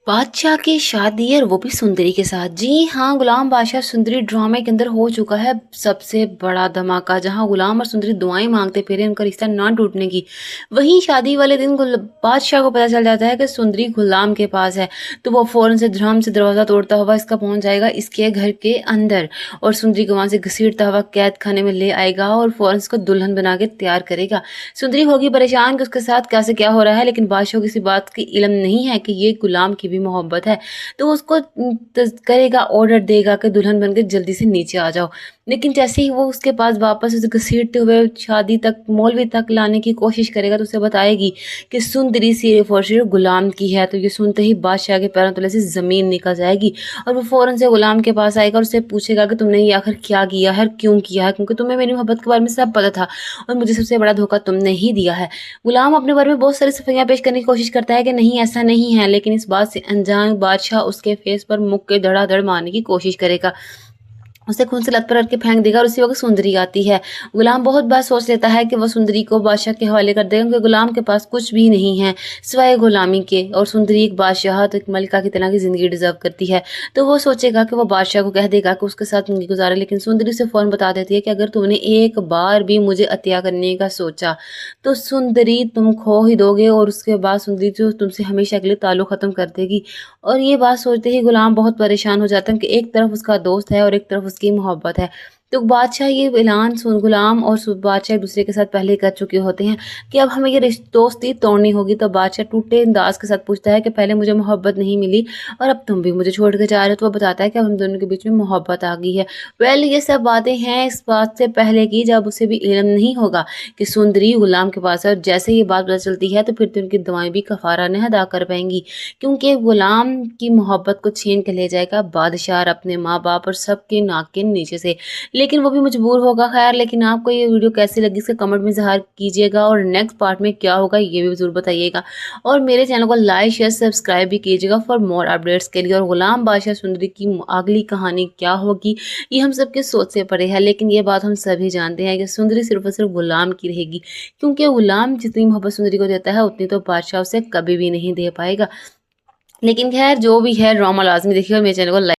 बादशाह की शादी और वो भी सुंदरी के साथ। जी हाँ, गुलाम बादशाह सुंदरी ड्रामे के अंदर हो चुका है सबसे बड़ा धमाका, जहाँ गुलाम और सुंदरी दुआएं मांगते फिरे उनका रिश्ता ना टूटने की। वहीं शादी वाले दिन बादशाह को पता चल जाता है कि सुंदरी गुलाम के पास है, तो वो फौरन से धर्म से दरवाजा तोड़ता हुआ इसका पहुंच जाएगा इसके घर के अंदर और सुंदरी को वहां से घसीटता हुआ कैद खाने में ले आएगा और फौरन इसको दुल्हन बना के तैयार करेगा। सुंदरी होगी परेशान कि उसके साथ कैसे क्या हो रहा है, लेकिन बादशाह को किसी बात की इल्म नहीं है कि ये गुलाम की भी मोहब्बत है, तो उसको करेगा, ऑर्डर देगा कि दुल्हन बनकर जल्दी से नीचे आ जाओ। लेकिन जैसे ही वो उसके पास वापस उसे घसीटते हुए शादी तक, मौलवी तक लाने की कोशिश करेगा, तो उसे बताएगी कि सुंदरी सिर्फ और सिर्फ गुलाम की है। तो ये सुनते ही बादशाह के पैरों तले से जमीन निकल जाएगी और वो फौरन से गुलाम के पास आएगा और उससे पूछेगा कि तुमने ये आखिर क्या किया है, क्यों किया है, क्योंकि तुम्हें मेरी मोहब्बत के बारे में सब पता था और मुझे सबसे बड़ा धोखा तुमने ही दिया है। गुलाम अपने बारे में बहुत सारी सफाइयां पेश करने की कोशिश करता है कि नहीं, ऐसा नहीं है, लेकिन इस बात से अनजान बादशाह उसके फेस पर मुक्के धड़ाधड़ मारने की कोशिश करेगा, उसे खून से लथपथ करके फेंक देगा और उसी वक्त सुंदरी आती है। गुलाम बहुत बार सोच लेता है कि वह सुंदरी को बादशाह के हवाले कर देगा, क्योंकि गुलाम के पास कुछ भी नहीं है सिवाय गुलामी के, और सुंदरी एक बादशाह, तो एक मलिका की तरह की जिंदगी डिजर्व करती है। तो वो सोचेगा कि वो बादशाह को कह देगा कि उसके साथ जिंदगी गुजारे, लेकिन सुंदरी उसे फौरन बता देती है कि अगर तुमने एक बार भी मुझे हत्या करने का सोचा तो सुंदरी तुम खो ही दोगे, और उसके बाद सुंदरी जो तुमसे हमेशा के लिए ताल्लुक खत्म कर देगी। और ये बात सोचते ही गुलाम बहुत परेशान हो जाता है कि एक तरफ उसका दोस्त है और एक तरफ उसकी मोहब्बत है। तो बादशाह ये ऐलान सुन गुलाम और बादशाह एक दूसरे के साथ पहले कर चुके होते हैं कि अब हमें ये दोस्ती तोड़नी होगी। तो बादशाह टूटे अंदाज के साथ पूछता है कि पहले मुझे मोहब्बत नहीं मिली और अब तुम भी मुझे छोड़ के जा रहे हो। तो वो बताता है कि अब हम दोनों के बीच में मोहब्बत आ गई है। वेल, ये सब बातें हैं इस बात से पहले की जब उसे भी इल्म नहीं होगा कि सुंदरी गुलाम के पास है, और जैसे ये बात पता चलती है तो फिर तो उनकी दवाएं भी कफारा नहीं अदा कर पाएंगी, क्योंकि गुलाम की मोहब्बत को छीन के ले जाएगा बादशाह अपने माँ बाप और सबके नाक के नीचे से, लेकिन वो भी मजबूर होगा। खैर, लेकिन आपको ये वीडियो कैसी लगी इसका कमेंट में इज़हार कीजिएगा, और नेक्स्ट पार्ट में क्या होगा ये भी जरूर बताइएगा, और मेरे चैनल को लाइक शेयर सब्सक्राइब भी कीजिएगा फॉर मोर अपडेट्स के लिए। और गुलाम बादशाह सुंदरी की अगली कहानी क्या होगी ये हम सबके सोच से परे है, लेकिन ये बात हम सभी जानते हैं कि सुंदरी सिर्फ और सिर्फ गुलाम की रहेगी, क्योंकि गुलाम जितनी मोहब्बत सुंदरी को देता है उतनी तो बादशाह उसे कभी भी नहीं दे पाएगा। लेकिन खैर, जो भी है ड्रामा लाजमी देखिए और मेरे चैनल को